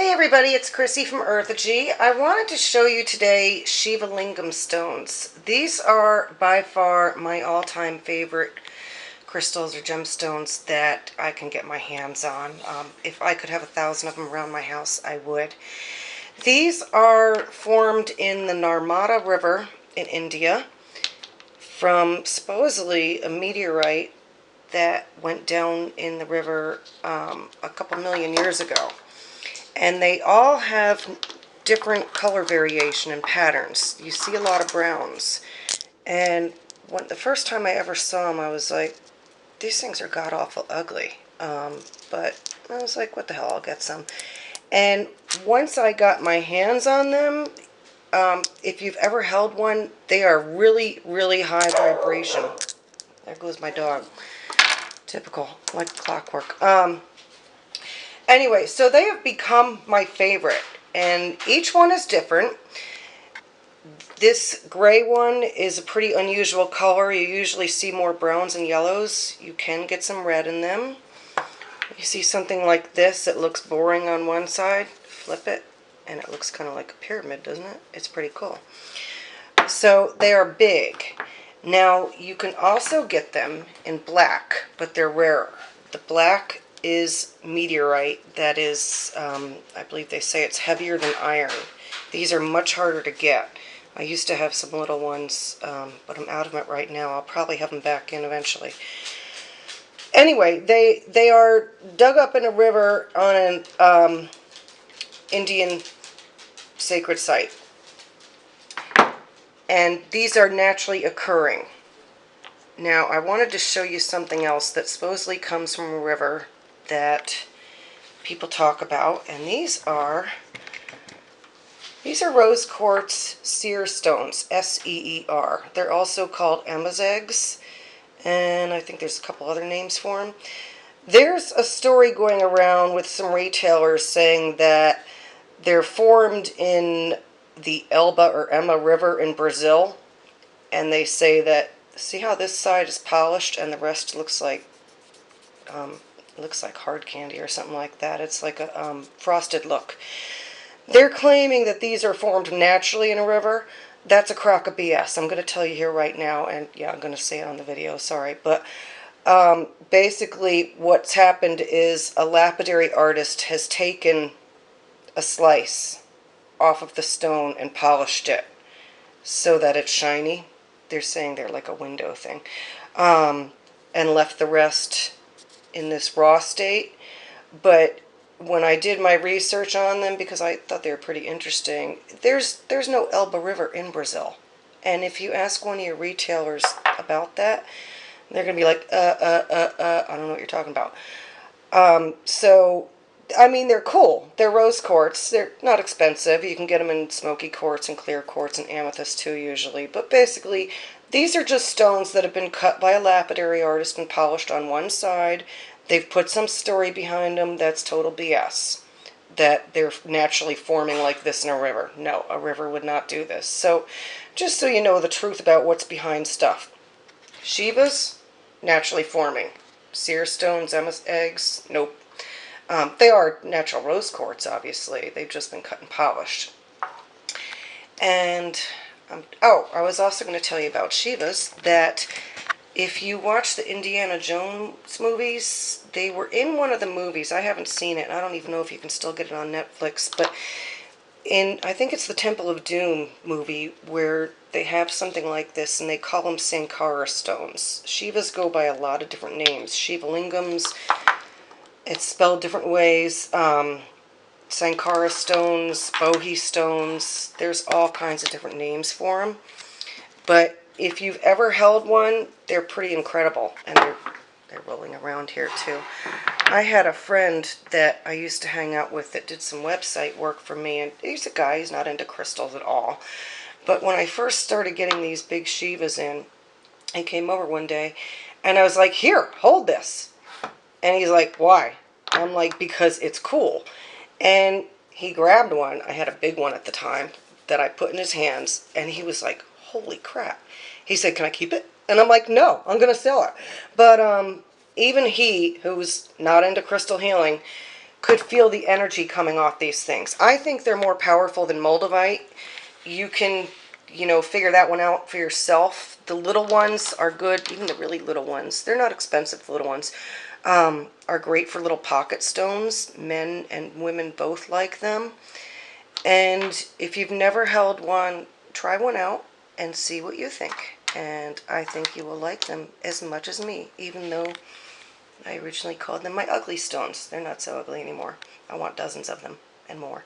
Hey everybody, it's Chrissy from Earthagy. I wanted to show you today Shiva Lingham stones. These are by far my all-time favorite crystals or gemstones that I can get my hands on. If I could have 1,000 of them around my house, I would. These are formed in the Narmada River in India from supposedly a meteorite that went down in the river a couple million years ago. And they all have different color variation and patterns. You see a lot of browns. And the first time I ever saw them, I was like, these things are god-awful ugly. But I was like, what the hell, I'll get some. And once I got my hands on them, if you've ever held one, they are really, really high vibration. There goes my dog. Typical, like clockwork. Anyway, so they have become my favorite, and each one is different. This gray one is a pretty unusual color. You usually see more browns and yellows. You can get some red in them. You see something like this that looks boring on one side, flip it, and it looks kind of like a pyramid, doesn't it? It's pretty cool. So they are big. Now, you can also get them in black, but they're rarer. The black is meteorite that is, I believe they say it's heavier than iron. These are much harder to get. I used to have some little ones, but I'm out of it right now. I'll probably have them back in eventually. Anyway, they are dug up in a river on an Indian sacred site. And these are naturally occurring. Now, I wanted to show you something else that supposedly comes from a river that people talk about, and these are rose quartz seer stones, S-E-E-R. They're also called Emma's eggs, and I think there's a couple other names for them. There's a story going around with some retailers saying that they're formed in the Elba or Emma River in Brazil, and they say that, see how this side is polished and the rest looks like hard candy or something like that. It's like a frosted look. They're claiming that these are formed naturally in a river. That's a crock of BS. I'm going to tell you here right now, and yeah, I'm going to say it on the video, sorry. But basically what's happened is a lapidary artist has taken a slice off of the stone and polished it so that it's shiny. They're saying they're like a window thing. And left the rest in this raw state. But when I did my research on them, because I thought they were pretty interesting, there's no Elba River in Brazil. And if you ask one of your retailers about that, they're going to be like, I don't know what you're talking about. So, I mean, they're cool. They're rose quartz. They're not expensive. You can get them in smoky quartz and clear quartz and amethyst too, usually. But basically, these are just stones that have been cut by a lapidary artist and polished on one side. They've put some story behind them. That's total BS. That they're naturally forming like this in a river. No, a river would not do this. So, just so you know the truth about what's behind stuff. Shiva's, naturally forming. Seer stones, Emma's eggs, nope. They are natural rose quartz, obviously. They've just been cut and polished. And, I was also going to tell you about Shiva's, that if you watch the Indiana Jones movies, they were in one of the movies. I haven't seen it. I don't even know if you can still get it on Netflix. But I think it's the Temple of Doom movie where they have something like this, and they call them Sankara stones. Shiva's go by a lot of different names. Shiva Lingams. It's spelled different ways. Sankara stones, bohi stones. There's all kinds of different names for them. But if you've ever held one, they're pretty incredible. And they're rolling around here too. I had a friend that I used to hang out with that did some website work for me. And he's a guy, he's not into crystals at all. But when I first started getting these big Shivas in, he came over one day and I was like, here, hold this. And he's like, why? I'm like, because it's cool. And he grabbed one. I had a big one at the time that I put in his hands. And he was like, holy crap. He said, can I keep it? And I'm like, no, I'm going to sell it. But even he, who's not into crystal healing, could feel the energy coming off these things. I think they're more powerful than Moldavite. You can, figure that one out for yourself. The little ones are good, even the really little ones. They're not expensive, the little ones. Are great for little pocket stones. Men and women both like them. And if you've never held one, try one out and see what you think. And I think you will like them as much as me, even though I originally called them my ugly stones. They're not so ugly anymore. I want dozens of them and more.